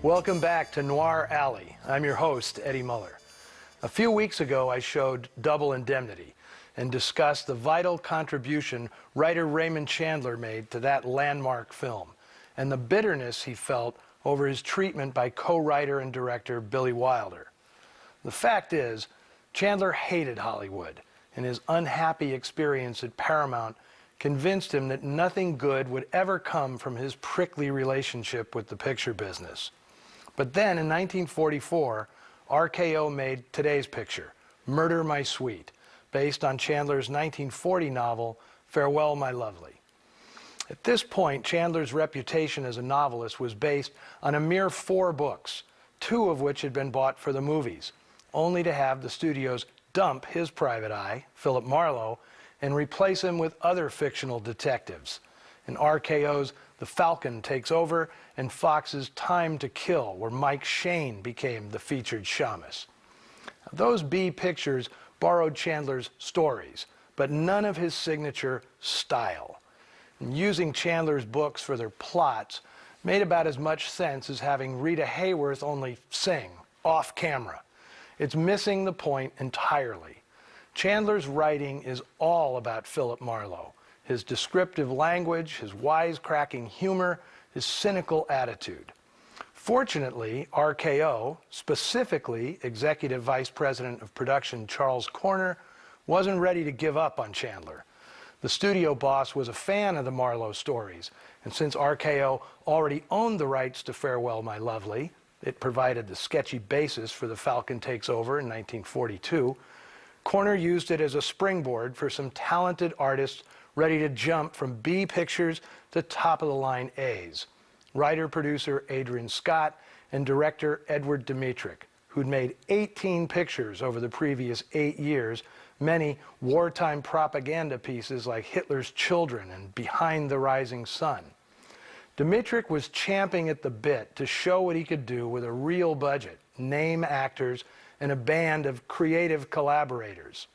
Welcome back to Noir Alley. I'm your host, Eddie Muller. A few weeks ago, I showed Double Indemnity and discussed the vital contribution writer Raymond Chandler made to that landmark film and the bitterness he felt over his treatment by co-writer and director Billy Wilder. The fact is, Chandler hated Hollywood, and his unhappy experience at Paramount convinced him that nothing good would ever come from his prickly relationship with the picture business. But then, in 1944, RKO made today's picture, Murder, My Sweet, based on Chandler's 1940 novel, Farewell, My Lovely. At this point, Chandler's reputation as a novelist was based on a mere 4 books, 2 of which had been bought for the movies, only to have the studios dump his private eye, Philip Marlowe, and replace him with other fictional detectives. In RKO's The Falcon Takes Over, and Fox's Time to Kill, where Mike Shane became the featured shamus. Those B pictures borrowed Chandler's stories, but none of his signature style. And using Chandler's books for their plots made about as much sense as having Rita Hayworth only sing, off camera. It's missing the point entirely. Chandler's writing is all about Philip Marlowe, his descriptive language, his wisecracking humor, his cynical attitude. Fortunately, RKO, specifically Executive Vice President of Production Charles Corner, wasn't ready to give up on Chandler. The studio boss was a fan of the Marlowe stories, and since RKO already owned the rights to Farewell, My Lovely, it provided the sketchy basis for The Falcon Takes Over in 1942, Corner used it as a springboard for some talented artists ready to jump from B pictures to top-of-the-line A's. Writer-producer Adrian Scott and director Edward Dmytryk, who'd made 18 pictures over the previous 8 years, many wartime propaganda pieces like Hitler's Children and Behind the Rising Sun. Dmytryk was champing at the bit to show what he could do with a real budget, name actors, and a band of creative collaborators.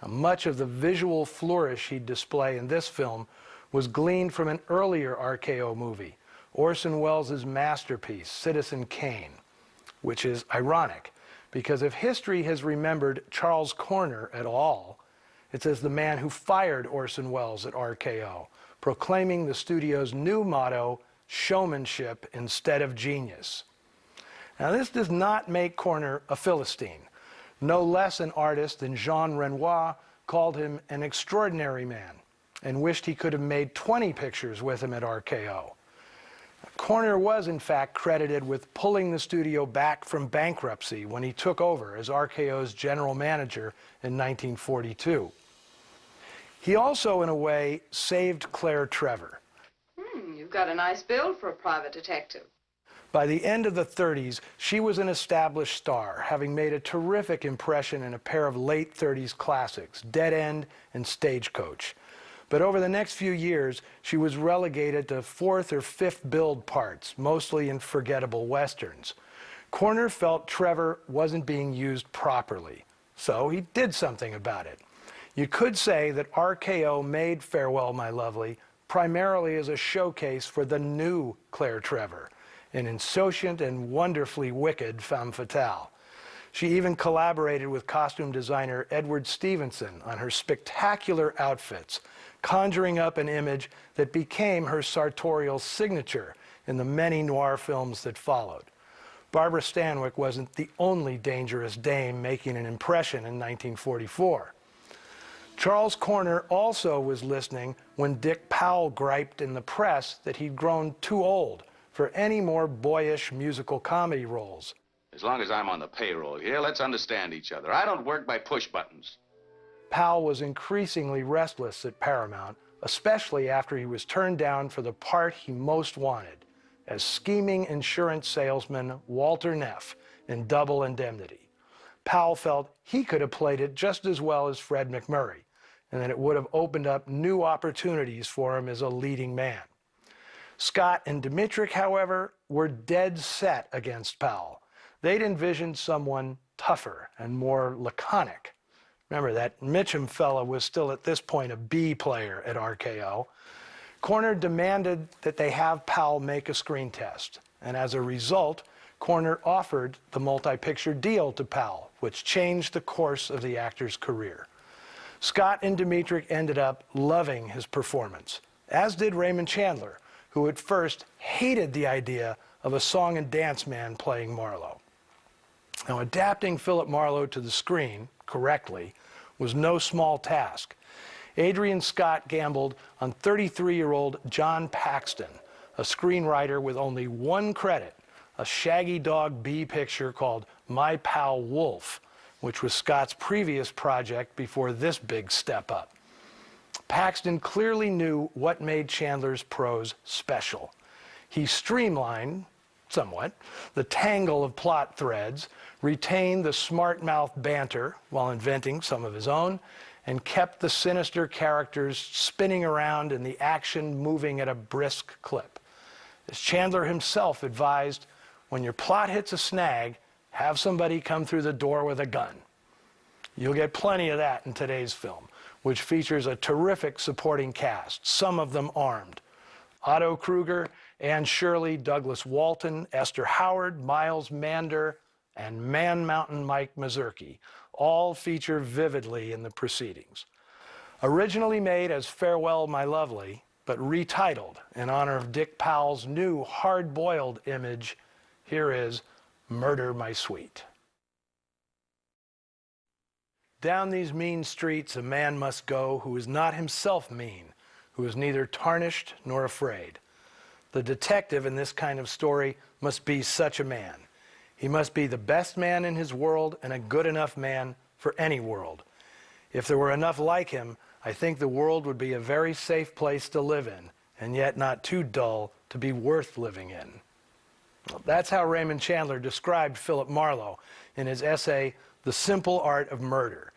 Now, much of the visual flourish he'd display in this film was gleaned from an earlier RKO movie, Orson Welles' masterpiece, Citizen Kane, which is ironic, because if history has remembered Charles Corner at all, it's as the man who fired Orson Welles at RKO, proclaiming the studio's new motto, showmanship instead of genius. Now, this does not make Corner a Philistine. No less an artist than Jean Renoir called him an extraordinary man and wished he could have made 20 pictures with him at RKO. Corner was, in fact, credited with pulling the studio back from bankruptcy when he took over as RKO's general manager in 1942. He also, in a way, saved Claire Trevor. You've got a nice build for a private detective. By the end of the 30s, she was an established star, having made a terrific impression in a pair of late 30s classics, Dead End and Stagecoach. But over the next few years, she was relegated to 4th or 5th build parts, mostly in forgettable westerns. Corner felt Trevor wasn't being used properly, so he did something about it. You could say that RKO made Farewell, My Lovely primarily as a showcase for the new Claire Trevor, an insouciant and wonderfully wicked femme fatale. She even collaborated with costume designer Edward Stevenson on her spectacular outfits, conjuring up an image that became her sartorial signature in the many noir films that followed. Barbara Stanwyck wasn't the only dangerous dame making an impression in 1944. Charles Corner also was listening when Dick Powell griped in the press that he'd grown too old for any more boyish musical comedy roles. As long as I'm on the payroll here, let's understand each other. I don't work by push buttons. Powell was increasingly restless at Paramount, especially after he was turned down for the part he most wanted, as scheming insurance salesman Walter Neff in Double Indemnity. Powell felt he could have played it just as well as Fred McMurray, and that it would have opened up new opportunities for him as a leading man. Scott and Dmytryk, however, were dead set against Powell. They'd envisioned someone tougher and more laconic. Remember, that Mitchum fella was still at this point a B player at RKO. Corner demanded that they have Powell make a screen test, and as a result, Corner offered the multi-picture deal to Powell, which changed the course of the actor's career. Scott and Dmytryk ended up loving his performance, as did Raymond Chandler, who at first hated the idea of a song and dance man playing Marlowe. Now, adapting Philip Marlowe to the screen correctly was no small task. Adrian Scott gambled on 33-year-old John Paxton, a screenwriter with only one credit, a Shaggy Dog B picture called My Pal Wolf, which was Scott's previous project before this big step up. Paxton clearly knew what made Chandler's prose special. He streamlined, somewhat, the tangle of plot threads, retained the smart-mouth banter while inventing some of his own, and kept the sinister characters spinning around and the action moving at a brisk clip. As Chandler himself advised, when your plot hits a snag, have somebody come through the door with a gun. You'll get plenty of that in today's film, which features a terrific supporting cast, some of them armed. Otto Kruger, Anne Shirley, Douglas Walton, Esther Howard, Miles Mander, and Man Mountain Mike Mazurki all feature vividly in the proceedings. Originally made as Farewell, My Lovely, but retitled in honor of Dick Powell's new hard-boiled image, here is Murder, My Sweet. Down these mean streets a man must go who is not himself mean, who is neither tarnished nor afraid. The detective in this kind of story must be such a man. He must be the best man in his world and a good enough man for any world. If there were enough like him, I think the world would be a very safe place to live in, and yet not too dull to be worth living in. Well, that's how Raymond Chandler described Philip Marlowe in his essay, The Simple Art of Murder.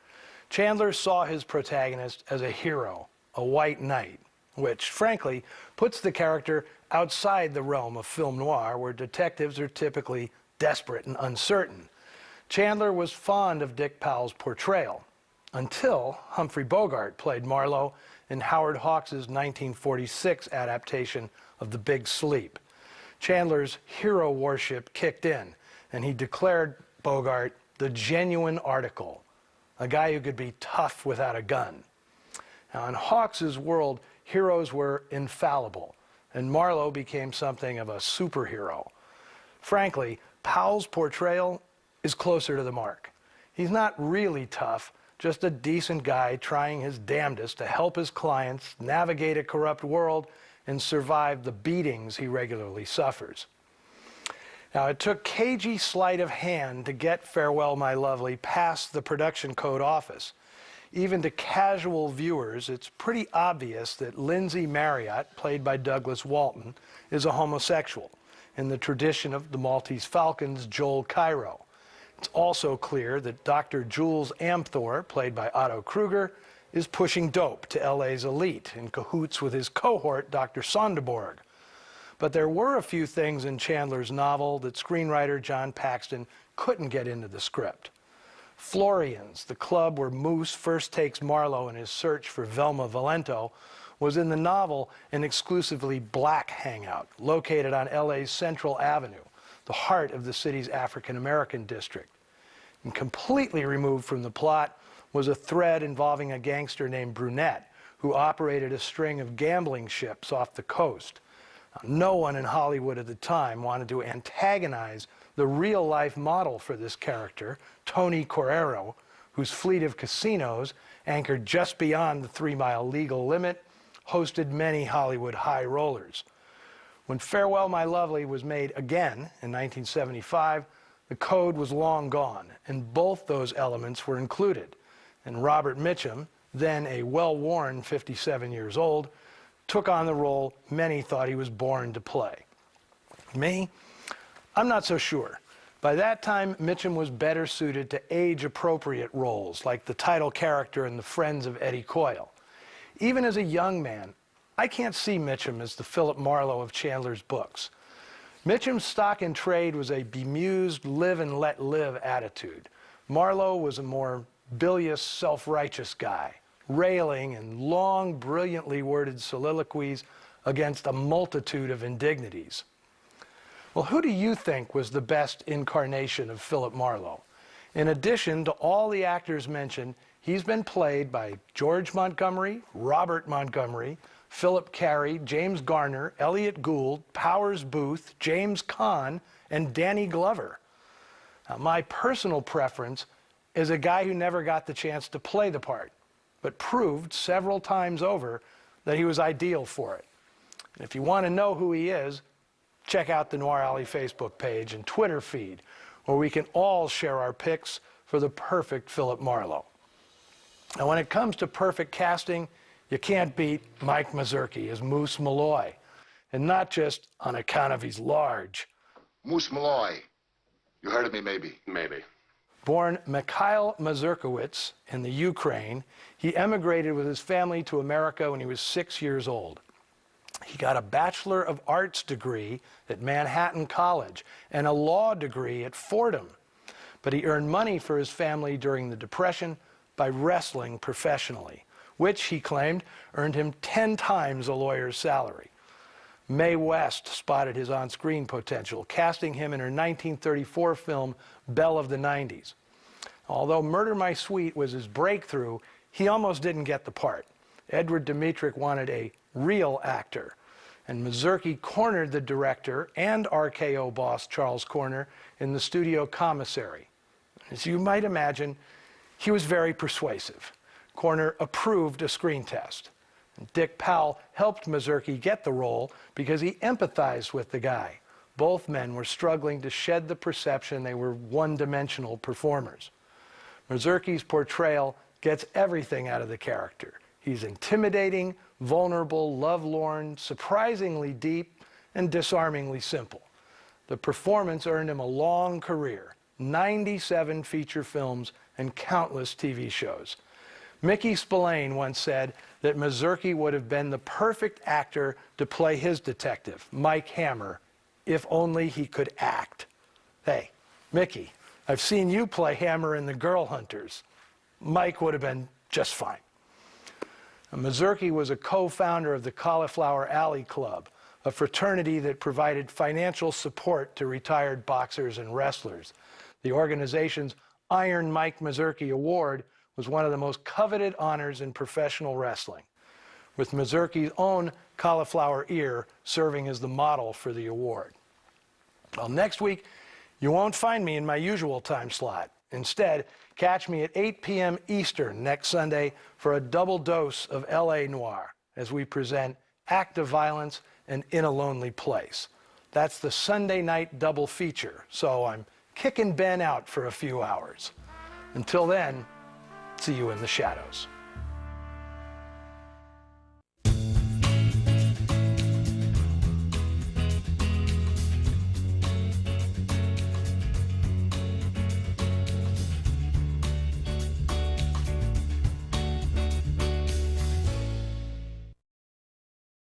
Chandler saw his protagonist as a hero, a white knight, which, frankly, puts the character outside the realm of film noir, where detectives are typically desperate and uncertain. Chandler was fond of Dick Powell's portrayal, until Humphrey Bogart played Marlowe in Howard Hawks' 1946 adaptation of The Big Sleep. Chandler's hero worship kicked in, and he declared Bogart the genuine article, a guy who could be tough without a gun. Now, in Hawks' world, heroes were infallible, and Marlowe became something of a superhero. Frankly, Powell's portrayal is closer to the mark. He's not really tough, just a decent guy trying his damnedest to help his clients navigate a corrupt world and survive the beatings he regularly suffers. Now, it took cagey sleight of hand to get Farewell, My Lovely past the production code office. Even to casual viewers, it's pretty obvious that Lindsay Marriott, played by Douglas Walton, is a homosexual, in the tradition of the Maltese Falcon's Joel Cairo. It's also clear that Dr. Jules Amthor, played by Otto Kruger, is pushing dope to LA's elite in cahoots with his cohort, Dr. Sonderborg. But there were a few things in Chandler's novel that screenwriter John Paxton couldn't get into the script. Florian's, the club where Moose first takes Marlowe in his search for Velma Valento, was in the novel an exclusively black hangout located on LA's Central Avenue, the heart of the city's African-American district. And completely removed from the plot was a thread involving a gangster named Brunette, who operated a string of gambling ships off the coast. No one in Hollywood at the time wanted to antagonize the real-life model for this character, Tony Correro, whose fleet of casinos, anchored just beyond the 3-mile legal limit, hosted many Hollywood high rollers. When Farewell, My Lovely was made again in 1975, the code was long gone, and both those elements were included. And Robert Mitchum, then a well-worn 57 years old, took on the role many thought he was born to play. Me? I'm not so sure. By that time, Mitchum was better suited to age-appropriate roles, like the title character in The Friends of Eddie Coyle. Even as a young man, I can't see Mitchum as the Philip Marlowe of Chandler's books. Mitchum's stock in trade was a bemused live and let live attitude. Marlowe was a more bilious, self-righteous guy, railing in long, brilliantly worded soliloquies against a multitude of indignities. Well, who do you think was the best incarnation of Philip Marlowe? In addition to all the actors mentioned, he's been played by George Montgomery, Robert Montgomery, Philip Carey, James Garner, Elliott Gould, Powers Booth, James Caan, and Danny Glover. Now, my personal preference is a guy who never got the chance to play the part, but proved several times over that he was ideal for it. And if you want to know who he is, check out the Noir Alley Facebook page and Twitter feed, where we can all share our picks for the perfect Philip Marlowe. Now, when it comes to perfect casting, you can't beat Mike Mazurki as Moose Malloy, and not just on account of he's large. Moose Malloy. You heard of me, maybe? Maybe. Born Mikhail Mazurkiewicz in the Ukraine, he emigrated with his family to America when he was 6 years old. He got a Bachelor of Arts degree at Manhattan College and a law degree at Fordham. But he earned money for his family during the Depression by wrestling professionally, which, he claimed, earned him 10 times a lawyer's salary. Mae West spotted his on-screen potential, casting him in her 1934 film Belle of the 90s. Although Murder My Sweet was his breakthrough, he almost didn't get the part. Edward Dmytryk wanted a real actor, and Mazurki cornered the director and RKO boss Charles Corner in the studio commissary. As you might imagine, he was very persuasive. Corner approved a screen test. And Dick Powell helped Mazurki get the role because he empathized with the guy. Both men were struggling to shed the perception they were one-dimensional performers. Mazurki's portrayal gets everything out of the character. He's intimidating, vulnerable, lovelorn, surprisingly deep, and disarmingly simple. The performance earned him a long career, 97 feature films and countless TV shows. Mickey Spillane once said that Mazurki would have been the perfect actor to play his detective, Mike Hammer, if only he could act. Hey, Mickey, I've seen you play Hammer in The Girl Hunters. Mike would have been just fine. Mazurki was a co-founder of the Cauliflower Alley Club, a fraternity that provided financial support to retired boxers and wrestlers. The organization's Iron Mike Mazurki Award was one of the most coveted honors in professional wrestling, with Mazurki's own cauliflower ear serving as the model for the award. Well, next week, you won't find me in my usual time slot. Instead, catch me at 8 p.m. Eastern next Sunday for a double dose of L.A. Noir as we present Act of Violence and In a Lonely Place. That's the Sunday night double feature, so I'm kicking Ben out for a few hours. Until then, see you in the shadows.